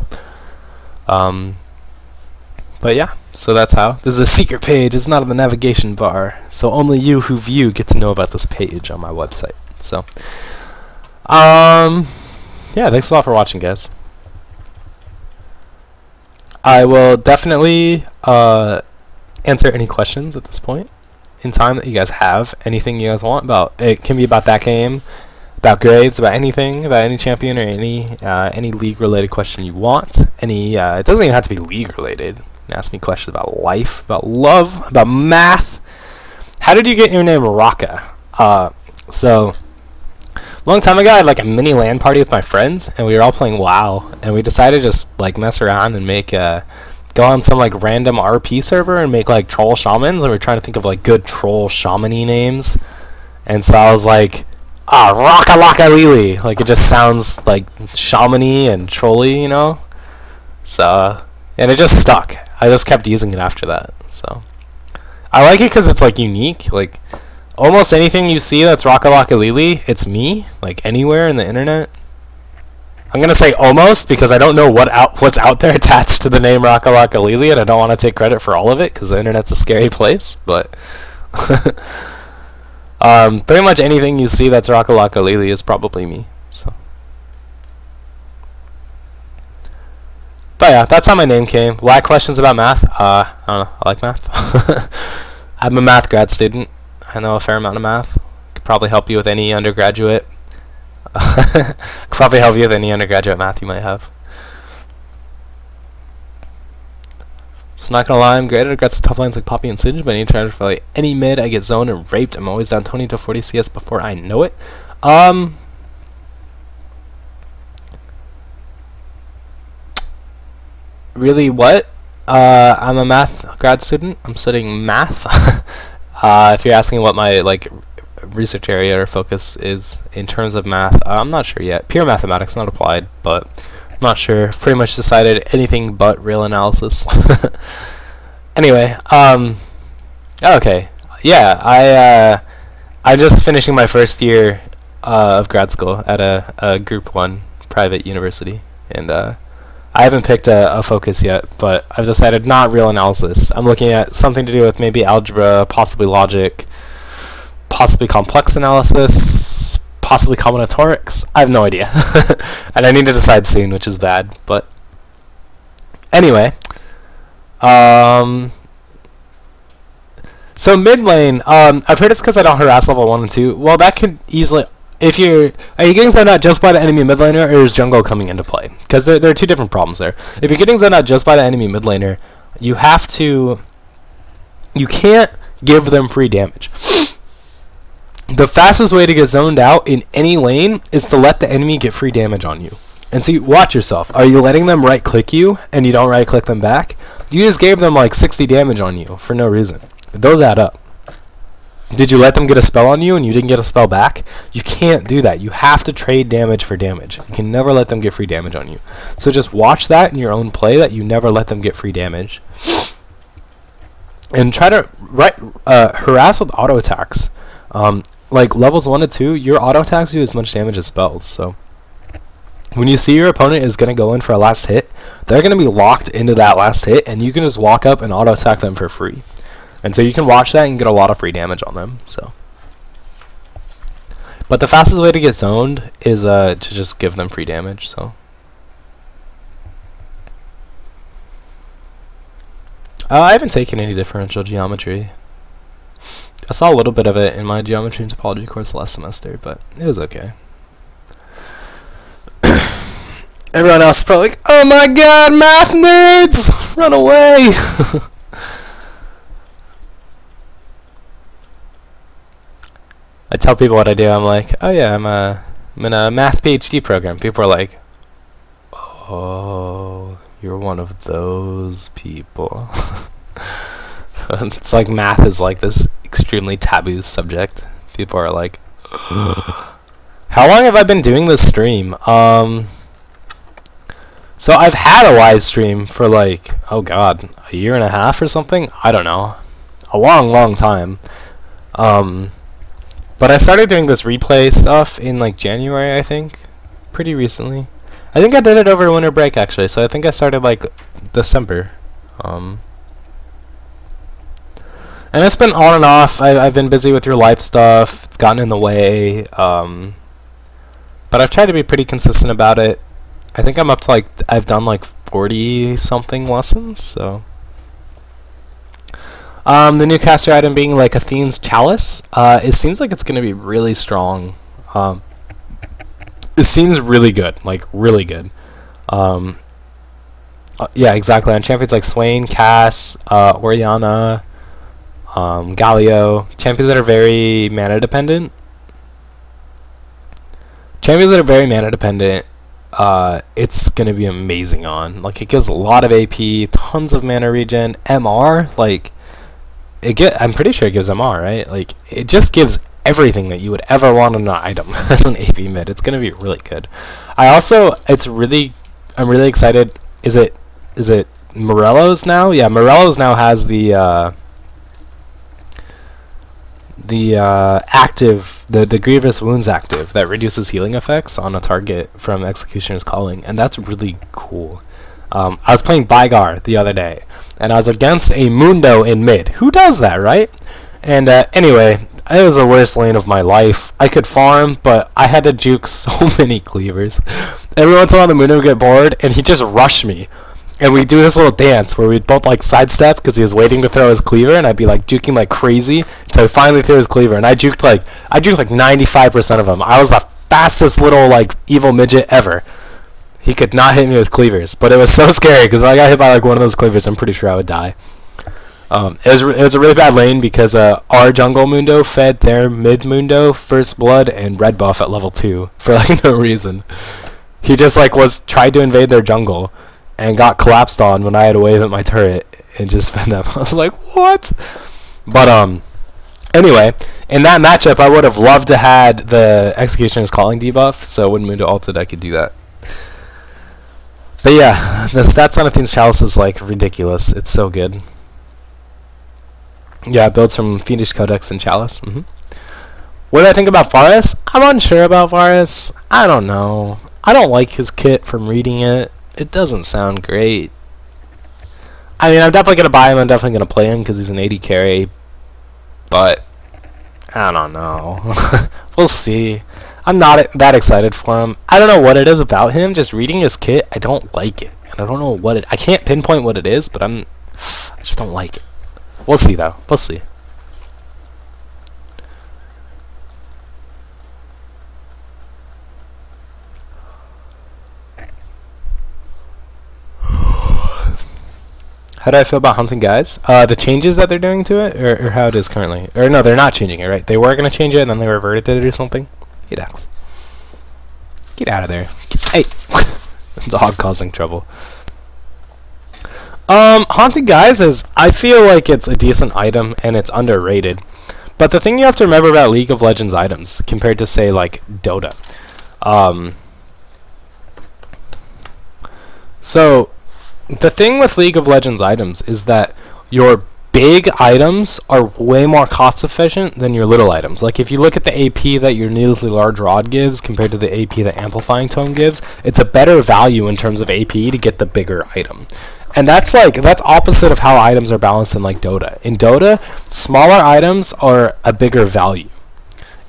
But yeah, so that's how. This is a secret page. It's not on the navigation bar, so only you who view get to know about this page on my website. So, yeah, thanks a lot for watching, guys. I will definitely answer any questions at this point in time that you guys have. Anything you guys want about it can be about that game, about Graves, about anything, about any champion, or any league related question you want. It doesn't even have to be league related. You can ask me questions about life, about love, about math. How did you get your name Rocka? So a long time ago, I had like a mini LAN party with my friends, and we were all playing WoW, and we decided to just like mess around and make go on some like random RP server and make like troll shamans, and we were trying to think of like good troll shaman-y names. And so I was like, Rocka Locka Lili. Like, it just sounds like shaman-y and trolly, you know? So, and it just stuck. I just kept using it after that. So, I like it because it's like unique. Like, almost anything you see that's Rocka Locka Lili, it's me. Like, anywhere in the internet. I'm gonna say almost because I don't know what's out there attached to the name Rocka Locka Lili, and I don't want to take credit for all of it because the internet's a scary place. But pretty much anything you see that's Rocka Locka Lili is probably me. So, but So yeah, that's how my name came. Why questions about math? I don't know. I like math. I'm a math grad student. I know a fair amount of math. Could probably help you with any undergraduate. Could probably help you with any undergraduate math you might have. So not gonna lie, I'm great at aggressive tough lines like Poppy and Singe, but I need to try to fight any mid. I get zoned and raped. I'm always down 20 to 40 CS before I know it. Really, what? I'm a math grad student. I'm studying math. If you're asking what my research area or focus is in terms of math, I'm not sure yet. Pure mathematics, not applied, but I'm not sure. Pretty much decided anything but real analysis. Anyway, okay, yeah, I'm just finishing my first year of grad school at a Group 1 private university, and I haven't picked a focus yet, but I've decided not real analysis. I'm looking at something to do with maybe algebra, possibly logic, possibly complex analysis, possibly combinatorics. I have no idea. And I need to decide soon, which is bad. But anyway, so mid lane, I've heard it's because I don't harass level 1 and 2. Well, that could easily... Are you getting zoned out just by the enemy mid laner, or is jungle coming into play? Because there are two different problems there. If you're getting zoned out just by the enemy mid laner, you can't give them free damage. The fastest way to get zoned out in any lane is to let the enemy get free damage on you. And see, watch yourself. Are you letting them right click you and you don't right click them back? You just gave them like 60 damage on you for no reason. Those add up. Did you let them get a spell on you and you didn't get a spell back? You can't do that. You have to trade damage for damage. You can never let them get free damage on you. So just watch that in your own play, that you never let them get free damage. And try to harass with auto attacks. Like levels 1 to 2, your auto attacks do as much damage as spells. So when you see your opponent is going to go in for a last hit, they're going to be locked into that last hit, and you can just walk up and auto attack them for free. And so you can watch that and get a lot of free damage on them. So, but the fastest way to get zoned is to just give them free damage. So I haven't taken any differential geometry. I saw a little bit of it in my geometry and topology course last semester, but it was okay. Everyone else is probably like, "Oh my god, math nerds, run away!" I tell people what I do. I'm like, "Oh yeah, I'm in a math PhD program." People are like, "Oh, you're one of those people." It's like math is like this extremely taboo subject. People are like, "How long have I been doing this stream?" So I've had a live stream for like, oh god, a year and a half or something. I don't know, a long time. But I started doing this replay stuff in like January, I think, pretty recently. I think I did it over winter break actually, so I think I started like December. And it's been on and off. I've been busy with your life stuff. It's gotten in the way. But I've tried to be pretty consistent about it. I think I'm up to like, I've done like 40 something lessons, so. The new caster item being like Athene's Chalice. It seems like it's going to be really strong. It seems really good, like really good. Yeah, exactly. On champions like Swain, Cass, Orianna, Galio, champions that are very mana dependent. It's gonna be amazing on. Like, it gives a lot of AP, tons of mana regen, MR. Like, I'm pretty sure it gives MR, right? Like, it just gives everything that you would ever want in an item as an AP mid. It's gonna be really good. I'm really excited. Is it Morello's now? Yeah, Morello's now has the active, the Grievous Wounds active that reduces healing effects on a target from Executioner's Calling, and that's really cool. I was playing Bygar the other day, and I was against a Mundo in mid. Who does that, right? And anyway, it was the worst lane of my life. I could farm, but I had to juke so many cleavers. Every once in a while the Mundo would get bored, and he'd just rush me. and we do this little dance where we'd both like sidestep because he was waiting to throw his cleaver, and I'd be like juking like crazy until he finally threw his cleaver, and I juked like 95% of them. I was the fastest little like evil midget ever. He could not hit me with cleavers, but it was so scary because if I got hit by like one of those cleavers, I'm pretty sure I would die. It was a really bad lane because our jungle Mundo fed their mid Mundo first blood and red buff at level 2 for like no reason. He just like tried to invade their jungle and got collapsed on when I had a wave at my turret and just fed them. I was like, what? But anyway, in that matchup, I would have loved to had the Executioner's Calling debuff, so when Mundo ulted, I could do that. But yeah, the stats on Athene's Chalice is like ridiculous. It's so good. Yeah, builds from Fiendish Codex and Chalice. What do I think about Varus? I'm unsure about Varus. I don't know. I don't like his kit from reading it. It doesn't sound great. I mean, I'm definitely going to buy him. I'm definitely going to play him because he's an 80 carry. But, I don't know. We'll see. I'm not that excited for him. I don't know what it is about him. Just reading his kit, I don't like it. And I don't know what it... I can't pinpoint what it is, but I just don't like it. We'll see, though. We'll see. How do I feel about Hunting Guys? The changes that they're doing to it, or how it is currently? Or no, they're not changing it, right? They were going to change it, and then they reverted it or something? Get out. Get out of there. Hey! Dog causing trouble. Haunted Guys is, I feel like it's a decent item and it's underrated. But the thing you have to remember about League of Legends items compared to say like Dota. So the thing with League of Legends items is that your big items are way more cost efficient than your little items. Like if you look at the AP that your needlessly large rod gives compared to the AP that Amplifying Tome gives, it's a better value in terms of AP to get the bigger item. And that's opposite of how items are balanced in like Dota. In Dota, smaller items are a bigger value.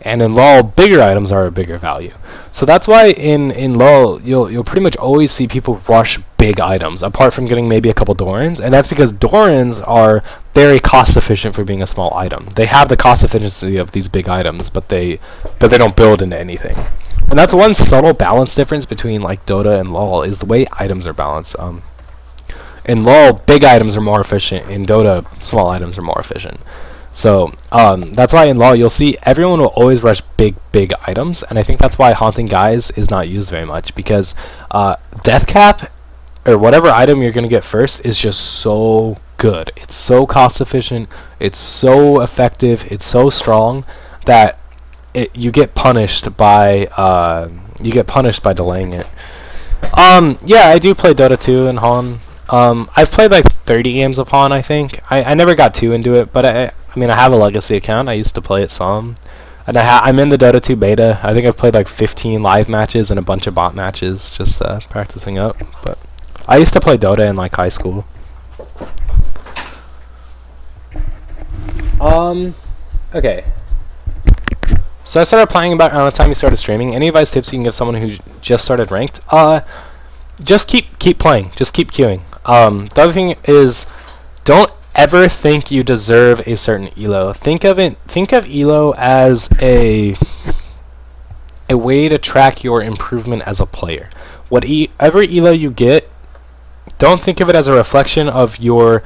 And in LoL, bigger items are a bigger value. So that's why in LoL, you'll pretty much always see people rush big items, apart from getting maybe a couple Dorans. And that's because Dorans are very cost efficient for being a small item. They have the cost efficiency of these big items, but they don't build into anything. And that's one subtle balance difference between like Dota and LoL is the way items are balanced. In LoL, big items are more efficient. In Dota, small items are more efficient. So that's why in LoL you'll see everyone will always rush big items, and I think that's why Haunting Guys is not used very much, because Death Cap or whatever item you're gonna get first is just so good. It's so cost efficient. It's so effective. It's so strong that you get punished by delaying it. Yeah, I do play Dota 2 and Han. I've played like 30 games of Han, I think. I never got too into it, but I mean, I have a Legacy account. I used to play it some. And I'm in the Dota 2 beta. I think I've played like 15 live matches and a bunch of bot matches, just practicing up. But I used to play Dota in like high school. Okay. So I started playing about around the time you started streaming. Any advice, tips you can give someone who just started ranked? Just keep playing. Just keep queuing. The other thing is, don't ever think you deserve a certain elo. Think of elo as a way to track your improvement as a player. Whatever elo you get, don't think of it as a reflection of your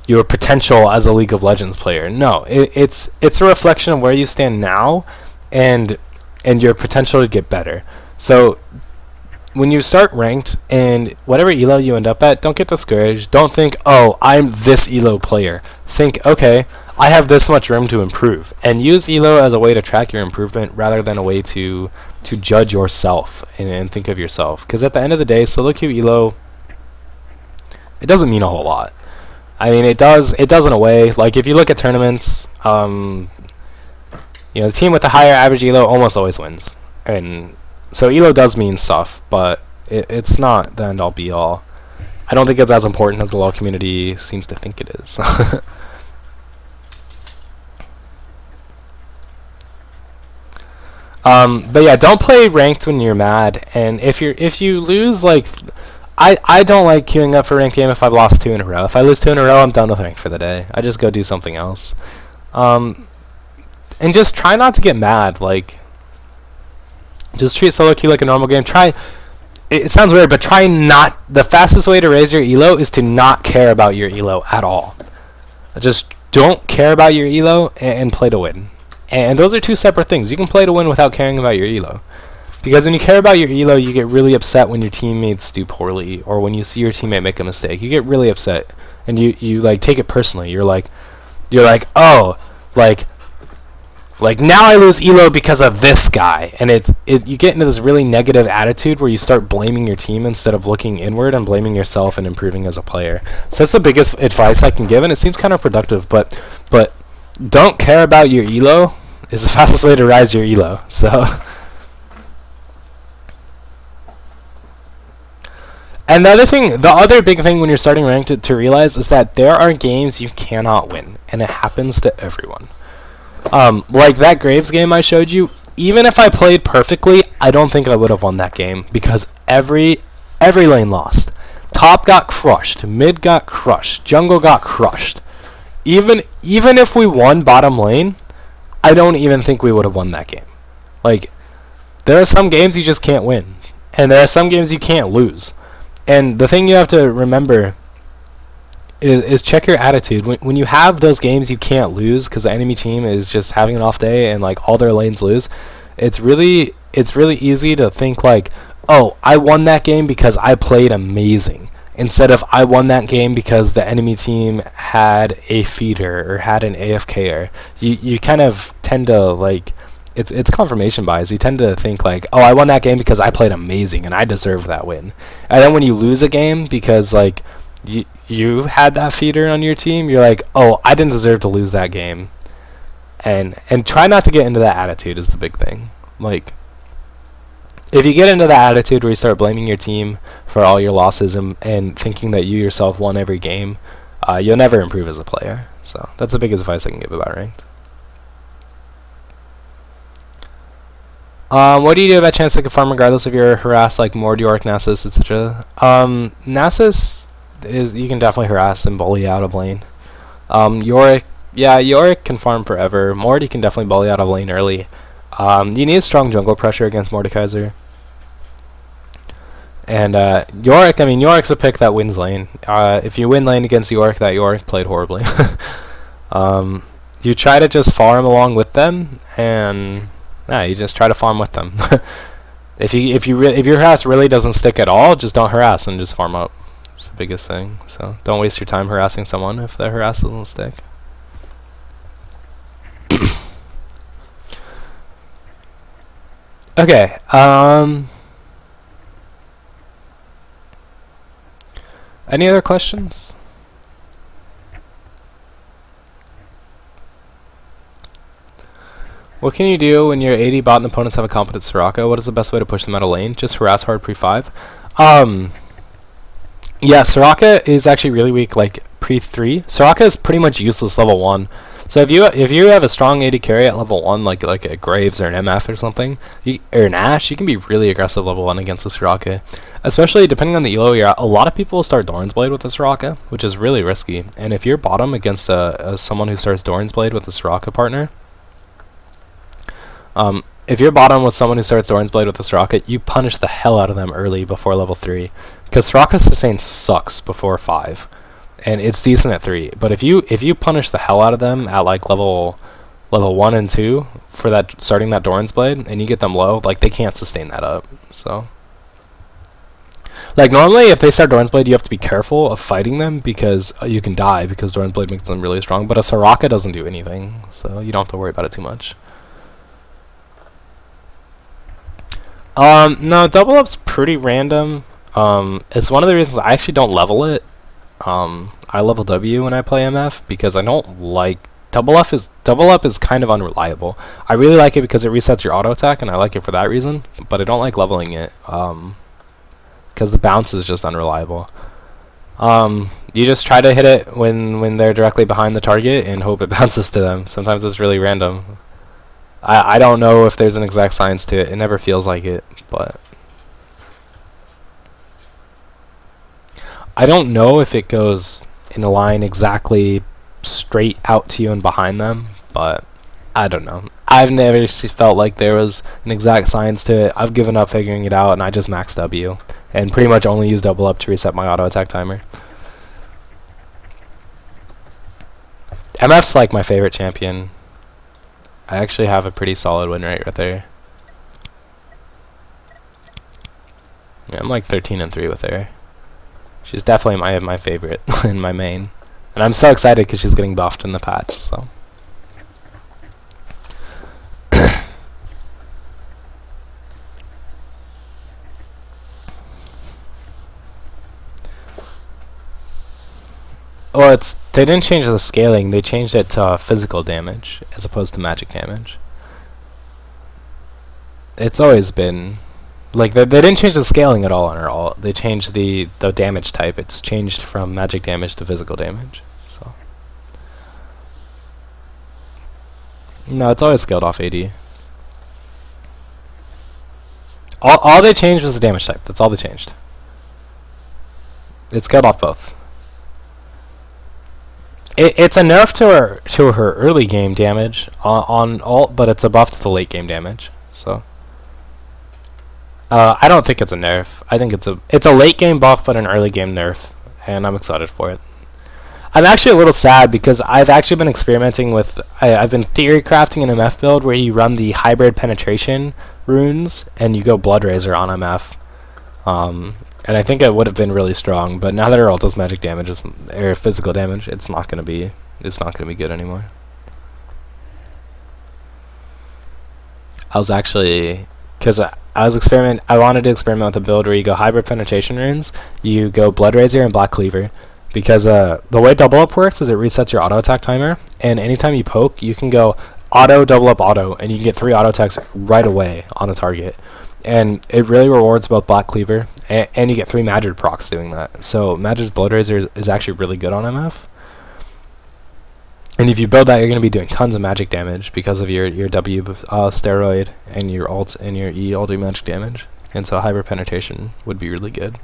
potential as a League of Legends player. No, it's a reflection of where you stand now and your potential to get better. So when you start ranked and whatever elo you end up at, don't get discouraged. Don't think, oh, I'm this elo player. Think, okay, I have this much room to improve. And use elo as a way to track your improvement rather than a way to judge yourself and think of yourself. Because at the end of the day, solo queue elo, it doesn't mean a whole lot. I mean, it does in a way. Like, if you look at tournaments, the team with the higher average elo almost always wins. And so elo does mean stuff, but it's not the end all be all. I don't think it's as important as the LoL community seems to think it is. But yeah, don't play ranked when you're mad. And if you lose like I don't like queuing up for ranked game if I've lost 2 in a row. If I lose 2 in a row, I'm done with ranked for the day. I just go do something else. And just try not to get mad. Like, just treat solo queue like a normal game. It sounds weird, but try not. The fastest way to raise your elo is to not care about your elo at all. Just don't care about your elo and play to win. And those are 2 separate things. You can play to win without caring about your elo. Because when you care about your elo, you get really upset when your teammates do poorly, or when you see your teammate make a mistake. You get really upset, and you like take it personally. You're like, oh, like now I lose elo because of this guy, and you get into this really negative attitude where you start blaming your team instead of looking inward and blaming yourself and improving as a player. So that's the biggest advice I can give, and it seems counterproductive, but don't care about your elo is the fastest way to rise your elo. So. And the other big thing when you're starting ranked to realize is that there are games you cannot win, and it happens to everyone. Like that Graves game I showed you, even if I played perfectly, I don't think I would have won that game because every lane lost. Top got crushed, mid got crushed, jungle got crushed. Even if we won bottom lane, I don't even think we would have won that game. Like, there are some games you just can't win, and there are some games you can't lose. And the thing you have to remember is check your attitude. When you have those games you can't lose because the enemy team is just having an off day and like all their lanes lose, it's really easy to think like, oh, I won that game because I played amazing, instead of I won that game because the enemy team had a feeder or had an AFKer. You kind of tend to like, it's confirmation bias. You tend to think like, oh, I won that game because I played amazing and I deserve that win. And then when you lose a game because like you had that feeder on your team, you're like, oh, I didn't deserve to lose that game. And try not to get into that attitude is the big thing. Like, if you get into that attitude where you start blaming your team for all your losses and thinking that you yourself won every game, you'll never improve as a player. So that's the biggest advice I can give about ranked. What do you do about chance to farm regardless if you're harassed, like Mord, Yorick, Nasus, etc.? Nasus is, you can definitely harass and bully out of lane. Yorick can farm forever. Mord, you can definitely bully out of lane early. You need strong jungle pressure against Mordekaiser. And Yorick, I mean, Yorick's a pick that wins lane. If you win lane against Yorick, that Yorick played horribly. You try to just farm along with them, and yeah, you just try to farm with them. If your harass really doesn't stick at all, just don't harass and just farm up. It's the biggest thing. So don't waste your time harassing someone if the harass doesn't stick. Okay. Any other questions? What can you do when you're 80 bot and opponents have a competent Soraka? What is the best way to push them out of lane? Just harass hard pre-5? Yeah, Soraka is actually really weak, like, pre-3. Soraka is pretty much useless level 1. So if you have a strong AD carry at level 1, like a Graves or an MF or something, or an Ashe, you can be really aggressive level 1 against the Soraka. Especially depending on the elo you're at, a lot of people will start Doran's Blade with the Soraka, which is really risky. And if you're bottom against someone who starts Doran's Blade with a Soraka partner, if you're bottom with someone who starts Doran's Blade with the Soraka, you punish the hell out of them early before level 3. Because Soraka sustain sucks before 5. And it's decent at 3. But if you punish the hell out of them at like level 1 and 2 for that starting that Doran's Blade, and you get them low, like they can't sustain that up. So like normally if they start Doran's Blade, you have to be careful of fighting them because you can die because Doran's Blade makes them really strong. But a Soraka doesn't do anything, so you don't have to worry about it too much. No, double up's pretty random. It's one of the reasons I actually don't level it. I level W when I play MF because I don't like double up is kind of unreliable. I really like it because it resets your auto attack and I like it for that reason, but I don't like leveling it because the bounce is just unreliable. You just try to hit it when they're directly behind the target and hope it bounces to them. Sometimes it's really random. I don't know if there's an exact science to it. It never feels like it, but I don't know if it goes in a line exactly straight out to you and behind them, but I don't know. I've never felt like there was an exact science to it. I've given up figuring it out, and I just max W, and pretty much only use double up to reset my auto attack timer. MF's like my favorite champion. I actually have a pretty solid win rate right there. Yeah, I'm like 13-3 with her. She's definitely my favorite in my main, and I'm so excited because she's getting buffed in the patch. So. Well, they didn't change the scaling. They changed it to physical damage as opposed to magic damage. It's always been like they didn't change the scaling at all on her ult. They changed the damage type. It's changed from magic damage to physical damage. So no, it's always scaled off AD. All they changed was the damage type. That's all they changed. It's scaled off both. It's a nerf to her early game damage on ult, but it's a buff to the late game damage. So I don't think it's a nerf. I think it's a late game buff, but an early game nerf, and I'm excited for it. I'm actually a little sad because I've actually been experimenting with. I've been theory crafting an MF build where you run the hybrid penetration runes and you go Blood Razor on MF. And I think it would have been really strong, but now that her ult does magic damage or physical damage, it's not gonna be good anymore. I was actually I wanted to experiment with a build where you go hybrid penetration runes, you go Blood Razor and Black Cleaver, because the way double up works is it resets your auto attack timer, and anytime you poke, you can go auto double up auto, and you can get 3 auto attacks right away on a target. And it really rewards both Black Cleaver, and you get 3 Magic procs doing that. So Magic's Blood Razor is actually really good on MF. And if you build that, you're going to be doing tons of magic damage because of your W steroid and your ult and your E all do magic damage. And so hybrid penetration would be really good.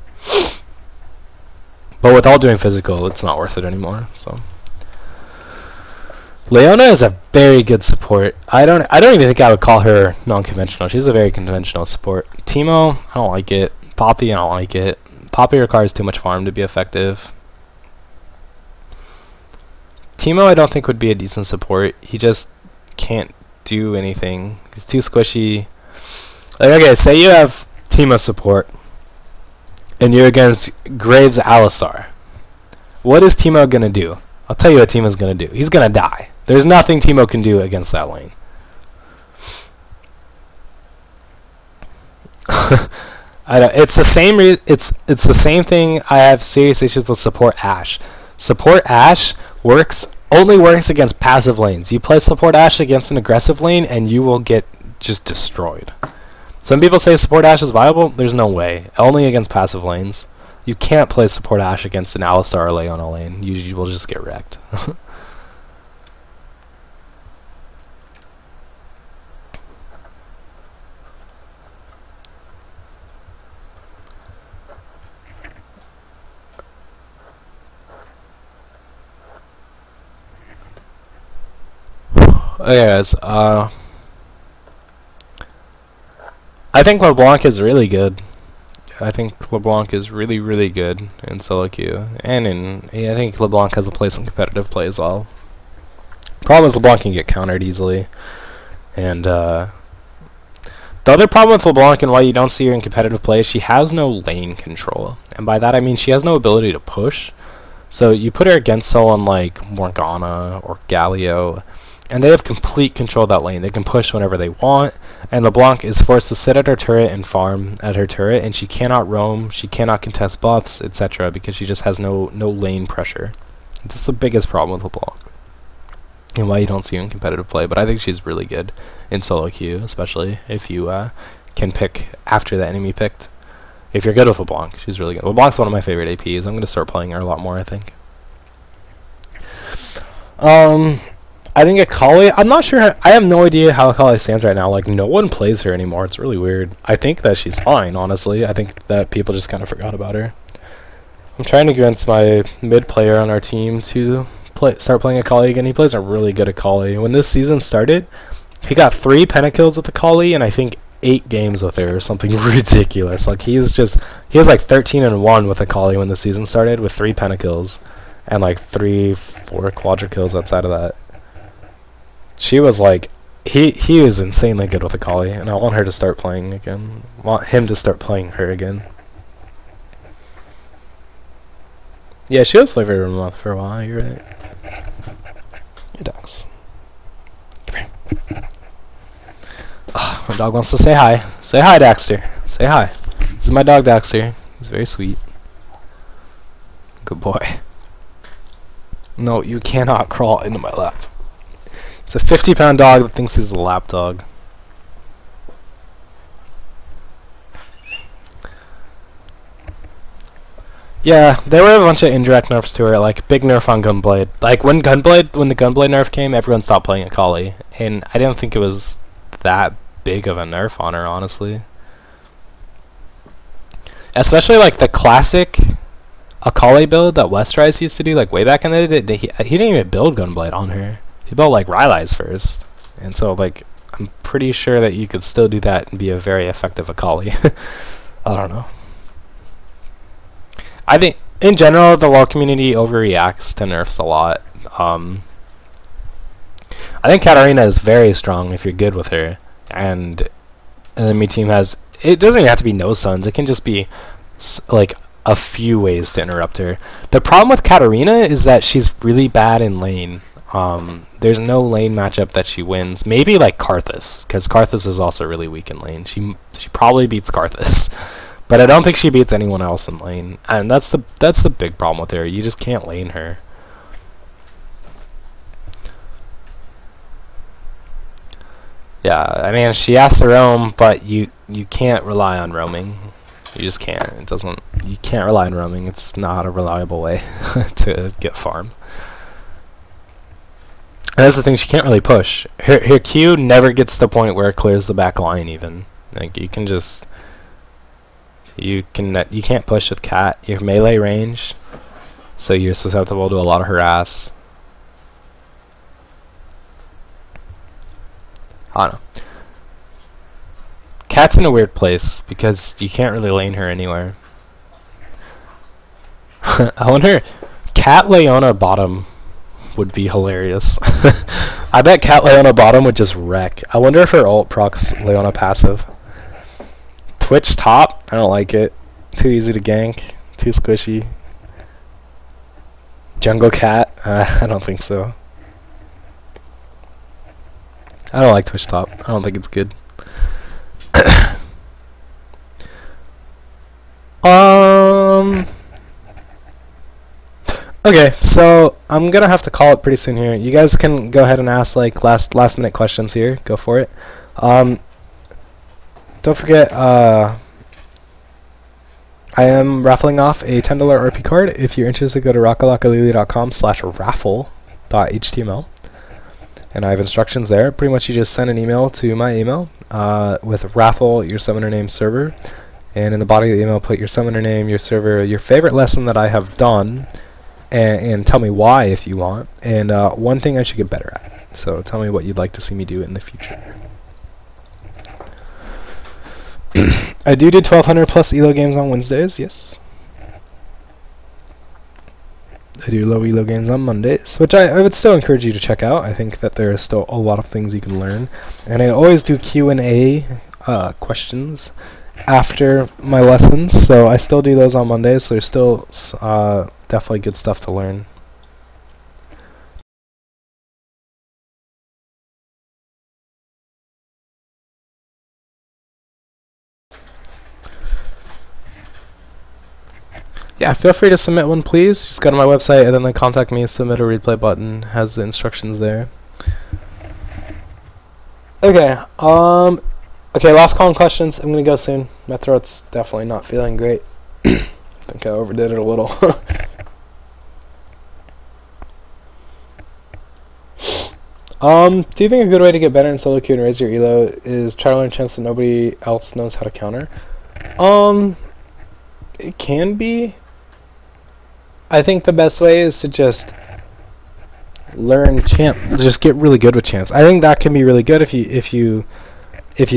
But with all doing physical, it's not worth it anymore. So Leona is a very good support. I don't even think I would call her non-conventional. She's a very conventional support. Teemo, I don't like it. Poppy, I don't like it. Poppy requires too much farm to be effective. Teemo, I don't think would be a decent support. He just can't do anything. He's too squishy. Like, okay, say you have Teemo support, and you're against Graves Alistar. What is Teemo gonna do? I'll tell you what Teemo's gonna do. He's gonna die. There's nothing Teemo can do against that lane. It's the same. It's the same thing. I have serious issues with support Ashe. Support Ashe only works against passive lanes. You play support Ashe against an aggressive lane, and you will get just destroyed. Some people say support Ashe is viable. There's no way. Only against passive lanes. You can't play support Ashe against an Alistar or Leona lane. You will just get wrecked. Yes, I think LeBlanc is really good. I think LeBlanc is really, really good in solo queue, and I think LeBlanc has a place in competitive play as well. Problem is LeBlanc can get countered easily, and the other problem with LeBlanc and why you don't see her in competitive play is she has no lane control, and by that I mean she has no ability to push. So you put her against someone like Morgana or Galio, and they have complete control of that lane. They can push whenever they want, and LeBlanc is forced to sit at her turret and farm at her turret, and she cannot roam, she cannot contest buffs, etc., because she just has no lane pressure. That's the biggest problem with LeBlanc, and why you don't see her in competitive play, but I think she's really good in solo queue, especially if you can pick after the enemy picked. If you're good with LeBlanc, she's really good. LeBlanc's one of my favorite APs. I'm going to start playing her a lot more, I think. I think Akali, I'm not sure, I have no idea how Akali stands right now. Like, no one plays her anymore. It's really weird. I think that she's fine, honestly. I think that people just kind of forgot about her. I'm trying to convince my mid player on our team to start playing Akali again. He plays a really good Akali. When this season started, he got 3 pentakills with Akali and I think 8 games with her or something ridiculous. Like he was like 13-1 with Akali when the season started with 3 pentakills and like 3-4 quadra kills outside of that. She was like he is insanely good with Akali, and I want her to start playing again. Want him to start playing her again. Yeah, she was flavor of the month for a while. You're right. Hey, dogs. Come here. Oh, my dog wants to say hi. Say hi, Daxter. Say hi. This is my dog, Daxter. He's very sweet. Good boy. No, you cannot crawl into my lap. It's a 50-pound dog that thinks he's a lap dog. Yeah, there were a bunch of indirect nerfs to her, like big nerf on Gunblade. Like when the Gunblade nerf came, everyone stopped playing Akali, and I didn't think it was that big of a nerf on her, honestly. Especially like the classic Akali build that Westrise used to do, like way back in the day. He didn't even build Gunblade on her. He built like Rylai's first, and so like I'm pretty sure that you could still do that and be a very effective Akali. I don't know. I think in general the LoL community overreacts to nerfs a lot. I think Katarina is very strong if you're good with her, and the enemy team has. It doesn't even have to be no stuns. It can just be like a few ways to interrupt her. The problem with Katarina is that she's really bad in lane. There's no lane matchup that she wins. Maybe like Karthus, because Karthus is also really weak in lane. She probably beats Karthus, but I don't think she beats anyone else in lane. And that's the big problem with her. You just can't lane her. Yeah, I mean she has to roam, but you can't rely on roaming. You just can't. You can't rely on roaming. It's not a reliable way to get farm. And that's the thing, she can't really push. Her Q never gets to the point where it clears the back line even. Like you can't push with Cat. Your melee range, so you're susceptible to a lot of harass. I don't know. Cat's in a weird place because you can't really lane her anywhere. I wonder, Cat Leona bottom would be hilarious. I bet Cat Leona bottom would just wreck. I wonder if her ult procs Leona passive. Twitch top, I don't like it. Too easy to gank, too squishy. Jungle Cat, I don't think so. I don't like Twitch top. I don't think it's good. Okay, so I'm gonna have to call it pretty soon here. You guys can go ahead and ask like last minute questions here. Go for it. Don't forget, I am raffling off a $10 RP card. If you're interested, go to rockalockalili.com/raffle.html. And I have instructions there. Pretty much you just send an email to my email with raffle, your summoner name, server. And in the body of the email, put your summoner name, your server, your favorite lesson that I have done, and tell me why if you want. And one thing I should get better at. So tell me what you'd like to see me do in the future. I do 1200 plus ELO games on Wednesdays, yes. I do low ELO games on Mondays, which I would still encourage you to check out. I think that there is still a lot of things you can learn. And I always do Q&A questions after my lessons, so I still do those on Mondays, so there's still definitely good stuff to learn. Yeah, feel free to submit one, please. Just go to my website and then contact me, submit a replay button, has the instructions there. Okay, okay, last call on questions. I'm gonna go soon. My throat's definitely not feeling great. I think I overdid it a little. Do you think a good way to get better in solo queue and raise your elo is try to learn champs that nobody else knows how to counter? It can be. I think the best way is to just learn champ. Just get really good with champs. I think that can be really good if you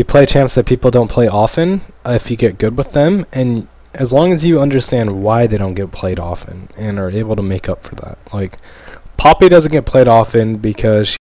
play champs that people don't play often. If you get good with them, and as long as you understand why they don't get played often and are able to make up for that. Like Poppy doesn't get played often because